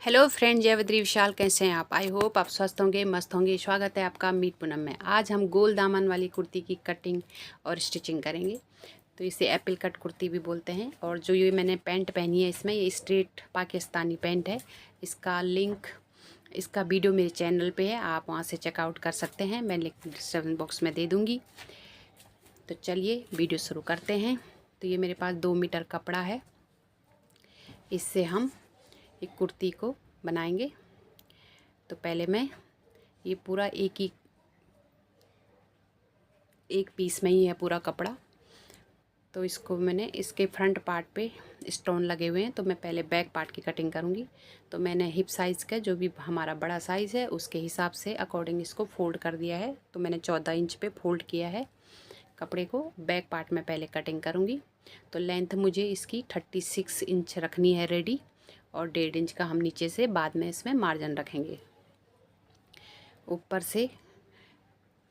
Hello friend, जयवद्री विशाल, कैसे हैं आप? आई होप आप स्वस्थ होंगे, मस्त होंगे। स्वागत है आपका मीट पूनम में। आज हम गोल दामन वाली कुर्ती की कटिंग और स्टिचिंग करेंगे। तो इसे एप्पल कट कुर्ती भी बोलते हैं। और जो ये मैंने पैंट पहनी है, इसमें ये स्ट्रेट पाकिस्तानी पैंट है। इसका लिंक, इसका वीडियो मेरे चैनल पे है, आप वहाँ से चेकआउट कर सकते हैं। मैं लिंक डिस्क्रिप्शन बॉक्स में दे दूँगी। तो चलिए वीडियो शुरू करते हैं। तो ये मेरे पास 2 मीटर कपड़ा है। इससे हम एक कुर्ती को बनाएंगे। तो पहले मैं ये पूरा एक पीस में ही है पूरा कपड़ा। तो इसको मैंने, इसके फ्रंट पार्ट पे स्टोन लगे हुए हैं, तो मैं पहले बैक पार्ट की कटिंग करूँगी। तो मैंने हिप साइज़ का, जो भी हमारा बड़ा साइज़ है उसके हिसाब से अकॉर्डिंग इसको फोल्ड कर दिया है। तो मैंने 14 इंच पे फोल्ड किया है कपड़े को। बैक पार्ट में पहले कटिंग करूँगी। तो लेंथ मुझे इसकी 36 इंच रखनी है रेडी, और 1.5 इंच का हम नीचे से बाद में इसमें मार्जिन रखेंगे। ऊपर से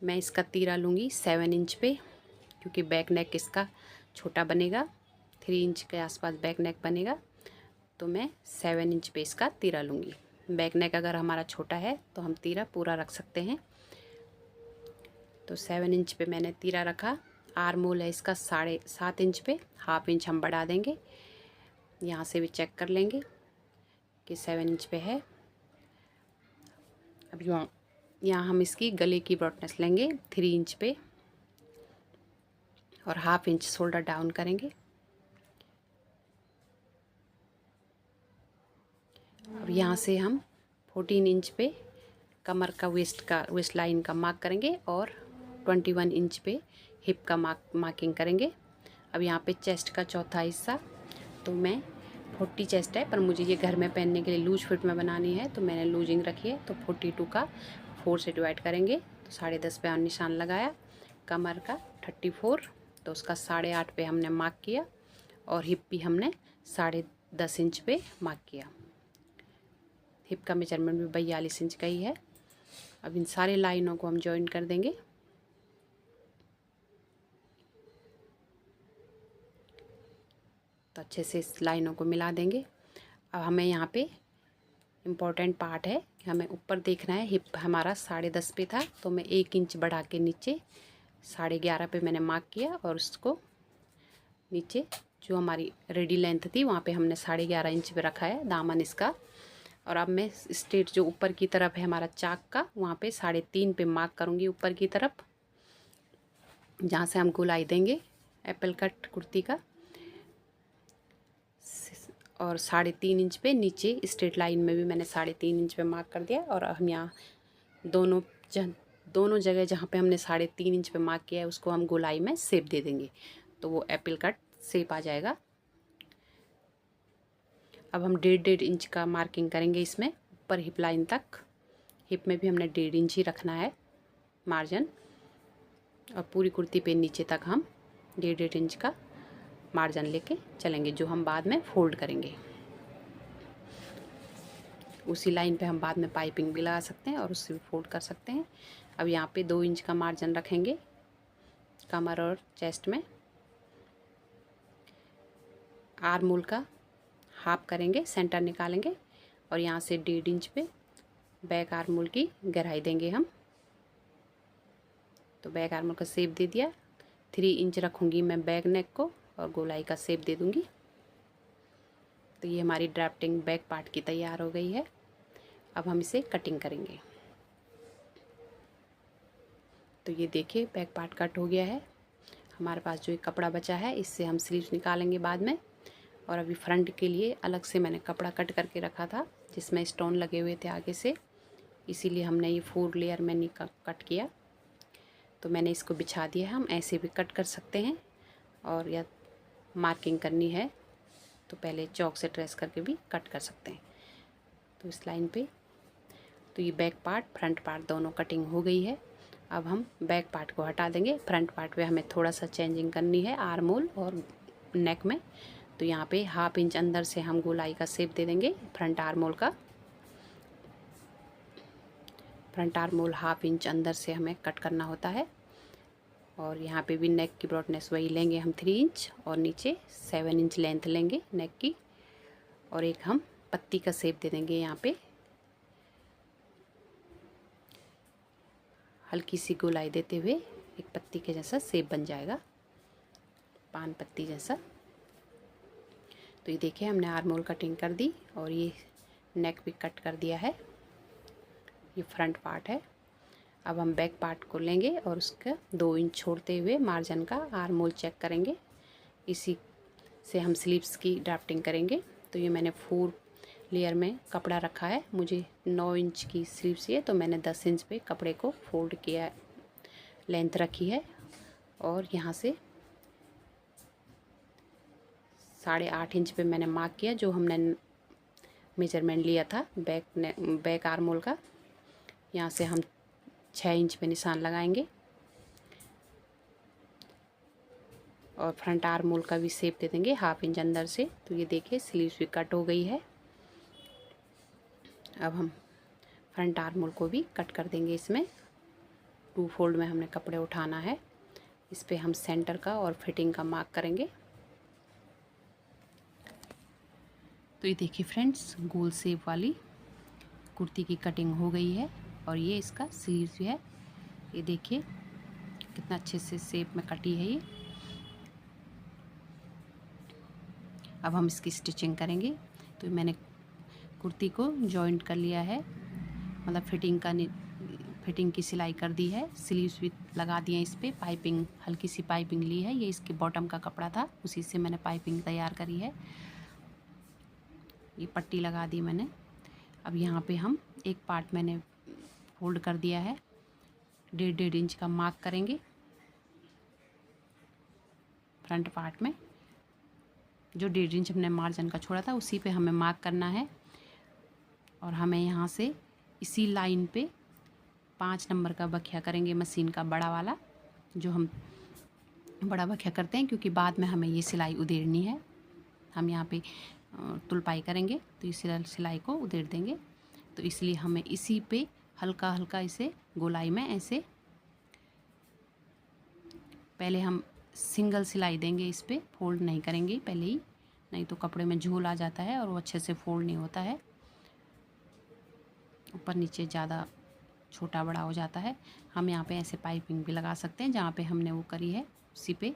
मैं इसका तीरा लूँगी 7 इंच पे, क्योंकि बैक नेक इसका छोटा बनेगा। 3 इंच के आसपास बैक नेक बनेगा। तो मैं 7 इंच पे इसका तीरा लूँगी। बैक नेक अगर हमारा छोटा है तो हम तीरा पूरा रख सकते हैं। तो 7 इंच पे मैंने तीरा रखा। आर्म होल है इसका 7.5 इंच पे, हाफ इंच हम बढ़ा देंगे। यहाँ से भी चेक कर लेंगे कि 7 इंच पे है। अब यहाँ हम इसकी गले की ब्रॉडनेस लेंगे 3 इंच पे, और हाफ इंच शोल्डर डाउन करेंगे। अब यहाँ से हम 14 इंच पे कमर का वेस्ट लाइन का मार्क करेंगे, और 21 इंच पे हिप का मार्किंग करेंगे। अब यहाँ पे चेस्ट का चौथा हिस्सा, तो मैं 40 चेस्ट है, पर मुझे ये घर में पहनने के लिए लूज फिट में बनानी है, तो मैंने लूजिंग रखी है। तो 42 का 4 से डिवाइड करेंगे, तो 10.5 पे निशान लगाया। कमर का 34, तो उसका 8.5 पे हमने मार्क किया, और हिप भी हमने 10.5 इंच पे मार्क किया। हिप का मेजरमेंट भी 42 इंच का ही है। अब इन सारे लाइनों को हम जॉइन कर देंगे। तो अच्छे से इस लाइनों को मिला देंगे। अब हमें यहाँ पे इम्पॉर्टेंट पार्ट है कि हमें ऊपर देखना है। हिप हमारा 10.5 पे था, तो मैं 1 इंच बढ़ा के नीचे 11.5 पे मैंने मार्क किया, और उसको नीचे जो हमारी रेडी लेंथ थी वहाँ पे हमने 11.5 इंच पे रखा है दामन इसका। और अब मैं स्ट्रेट जो ऊपर की तरफ है हमारा चाक का, वहाँ पे 3.5 पे मार्क करूँगी ऊपर की तरफ, जहाँ से हम गोलाई देंगे एप्पल कट कुर्ती का। और 3.5 इंच पे नीचे स्ट्रेट लाइन में भी मैंने 3.5 इंच पे मार्क कर दिया। और हम यहाँ दोनों जगह जहाँ पे हमने 3.5 इंच पे मार्क किया है, उसको हम गोलाई में शेप दे देंगे, तो वो एप्पल कट शेप आ जाएगा। अब हम 1.5 इंच का मार्किंग करेंगे इसमें ऊपर हिप लाइन तक। हिप में भी हमने 1.5 इंच ही रखना है मार्जिन, और पूरी कुर्ती पे नीचे तक हम 1.5 इंच का मार्जिन लेके चलेंगे, जो हम बाद में फोल्ड करेंगे। उसी लाइन पे हम बाद में पाइपिंग भी लगा सकते हैं और उससे भी फोल्ड कर सकते हैं। अब यहाँ पे 2 इंच का मार्जिन रखेंगे कमर और चेस्ट में। आर्म होल का हाफ करेंगे, सेंटर निकालेंगे, और यहाँ से 1.5 इंच पे बैक आर्म होल की गहराई देंगे हम। तो बैक आर्म होल का शेप दे दिया। 3 इंच रखूँगी मैं बैक नेक को, और गोलाई का शेप दे दूँगी। तो ये हमारी ड्राफ्टिंग बैक पार्ट की तैयार हो गई है। अब हम इसे कटिंग करेंगे। तो ये देखिए बैक पार्ट कट हो गया है। हमारे पास जो एक कपड़ा बचा है, इससे हम स्लीव्स निकालेंगे बाद में। और अभी फ्रंट के लिए अलग से मैंने कपड़ा कट करके रखा था, जिसमें स्टोन लगे हुए थे आगे से, इसीलिए हमने ये 4 लेयर में कट किया। तो मैंने इसको बिछा दिया। हम ऐसे भी कट कर सकते हैं, और या मार्किंग करनी है तो पहले चौक से ट्रेस करके भी कट कर सकते हैं। तो इस लाइन पे, तो ये बैक पार्ट फ्रंट पार्ट दोनों कटिंग हो गई है। अब हम बैक पार्ट को हटा देंगे। फ्रंट पार्ट पे हमें थोड़ा सा चेंजिंग करनी है आर्म होल और नेक में। तो यहाँ पे हाफ इंच अंदर से हम गोलाई का शेप दे देंगे फ्रंट आर्म होल का। Front arm hole half inch अंदर से हमें कट करना होता है। और यहाँ पे भी नेक की ब्रॉडनेस वही लेंगे हम 3 इंच, और नीचे 7 इंच लेंथ लेंगे नेक की। और एक हम पत्ती का शेप दे देंगे। यहाँ पे हल्की सी गोलाई देते हुए एक पत्ती के जैसा शेप बन जाएगा, पान पत्ती जैसा। तो ये देखिए हमने आर्म होल कटिंग कर दी और ये नेक भी कट कर दिया है। ये फ्रंट पार्ट है। अब हम बैक पार्ट को लेंगे और उसका 2 इंच छोड़ते हुए मार्जिन का आर्म होल चेक करेंगे। इसी से हम स्लीव्स की ड्राफ्टिंग करेंगे। तो ये मैंने 4 लेयर में कपड़ा रखा है। मुझे 9 इंच की स्लीव्स है तो मैंने 10 इंच पे कपड़े को फोल्ड किया, लेंथ रखी है। और यहाँ से 8.5 इंच पे मैंने मार्क किया, जो हमने मेजरमेंट लिया था बैक आर्म होल का। यहाँ से हम 6 इंच पे निशान लगाएंगे और फ्रंट आर्म होल का भी शेप दे देंगे 1/2 इंच अंदर से। तो ये देखिए स्लीव्स भी कट हो गई है। अब हम फ्रंट आर्म होल को भी कट कर देंगे। इसमें 2 फोल्ड में हमने कपड़े उठाना है। इस पे हम सेंटर का और फिटिंग का मार्क करेंगे। तो ये देखिए फ्रेंड्स, गोल शेप वाली कुर्ती की कटिंग हो गई है और ये इसका स्लीव्स भी है। ये देखिए कितना अच्छे से शेप में कटी है ये। अब हम इसकी स्टिचिंग करेंगे। तो मैंने कुर्ती को जॉइंट कर लिया है, मतलब फिटिंग की सिलाई कर दी है। स्लीव्स भी लगा दिए। इस पर पाइपिंग, हल्की सी पाइपिंग ली है। ये इसके बॉटम का कपड़ा था, उसी से मैंने पाइपिंग तैयार करी है। ये पट्टी लगा दी मैंने। अब यहाँ पे हम एक पार्ट मैंने फोल्ड कर दिया है, 1.5 इंच का मार्क करेंगे फ्रंट पार्ट में। जो 1.5 इंच हमने मार्जिन का छोड़ा था उसी पे हमें मार्क करना है। और हमें यहाँ से इसी लाइन पे 5 नंबर का बखिया करेंगे, मशीन का बड़ा वाला, जो हम बड़ा बखिया करते हैं क्योंकि बाद में हमें ये सिलाई उधेड़नी है। हम यहाँ पे तुलपाई करेंगे तो इस सिलाई को उधेड़ देंगे। तो इसलिए हमें इसी पे हल्का हल्का इसे गोलाई में ऐसे पहले हम सिंगल सिलाई देंगे। इस पे फोल्ड नहीं करेंगे पहले ही, नहीं तो कपड़े में झोल आ जाता है और वो अच्छे से फोल्ड नहीं होता है, ऊपर नीचे ज़्यादा छोटा बड़ा हो जाता है। हम यहाँ पे ऐसे पाइपिंग भी लगा सकते हैं जहाँ पे हमने वो करी है उसी पे।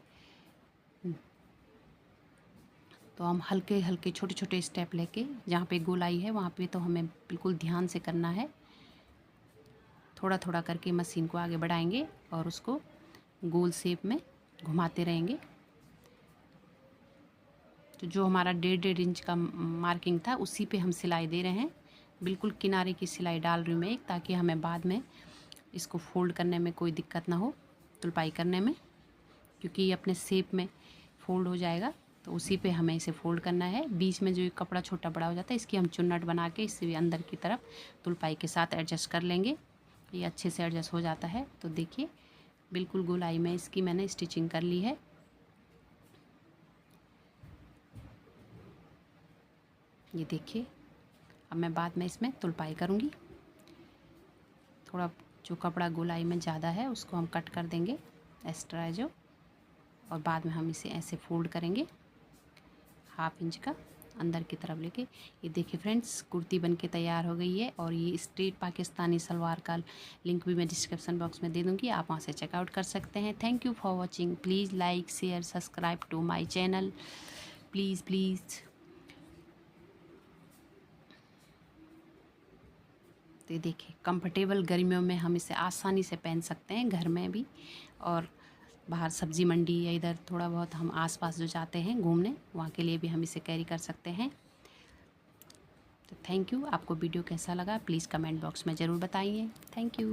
तो हम हल्के हल्के छोटे छोटे स्टेप लेके, जहाँ पे गोलाई है वहाँ पे तो हमें बिल्कुल ध्यान से करना है। थोड़ा थोड़ा करके मशीन को आगे बढ़ाएंगे और उसको गोल शेप में घुमाते रहेंगे। तो जो हमारा 1.5 इंच का मार्किंग था उसी पे हम सिलाई दे रहे हैं। बिल्कुल किनारे की सिलाई डाल रही हूँ मैं एक, ताकि हमें बाद में इसको फोल्ड करने में कोई दिक्कत ना हो, तुलपाई करने में, क्योंकि ये अपने शेप में फोल्ड हो जाएगा। तो उसी पे हमें इसे फोल्ड करना है। बीच में जो कपड़ा छोटा बड़ा हो जाता है इसकी हम चुन्नट बना के इससे भी अंदर की तरफ तुलपाई के साथ एडजस्ट कर लेंगे। ये अच्छे से एडजस्ट हो जाता है। तो देखिए बिल्कुल गोलाई में इसकी मैंने स्टिचिंग कर ली है। ये देखिए अब मैं बाद में इसमें तुलपाई करूँगी। थोड़ा जो कपड़ा गोलाई में ज़्यादा है उसको हम कट कर देंगे, एक्स्ट्रा है जो, और बाद में हम इसे ऐसे फोल्ड करेंगे 1/2 इंच का अंदर की तरफ लेके। ये देखिए फ्रेंड्स, कुर्ती बनके तैयार हो गई है। और ये स्ट्रेट पाकिस्तानी सलवार का लिंक भी मैं डिस्क्रिप्शन बॉक्स में दे दूँगी, आप वहाँ से चेकआउट कर सकते हैं। Thank you for watching. Please like share subscribe to my channel, please please. तो ये देखिए कंफर्टेबल, गर्मियों में हम इसे आसानी से पहन सकते हैं घर में भी, और बाहर सब्ज़ी मंडी या इधर थोड़ा बहुत हम आसपास जो जाते हैं घूमने, वहाँ के लिए भी हम इसे कैरी कर सकते हैं। तो थैंक यू। आपको वीडियो कैसा लगा प्लीज़ कमेंट बॉक्स में ज़रूर बताइए। Thank you.